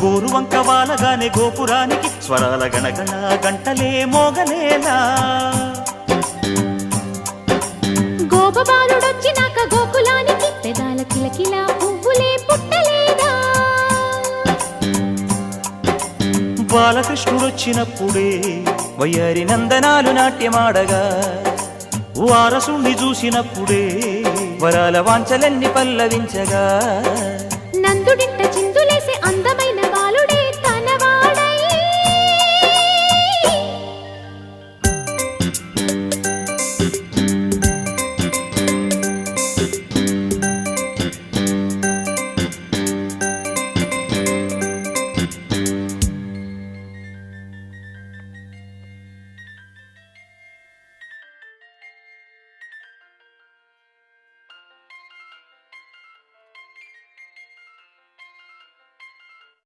గోరువంక వాలగానే గోపురానికి స్వరాల గణగణ గంటలే మోగలేలా గోపబాలుడొచ్చినాక గోకులానికి పెదాల కిలకిల పువ్వులే పుట్టలేదా బాలకృష్ణుడొచ్చినప్పుడే వయ్యారి నందనాలు నాట్యమాడగా వారసుణ్ణి చూసినప్పుడే వరాల వాంఛలన్నీ పల్లవించగా నందుడింట చిన్న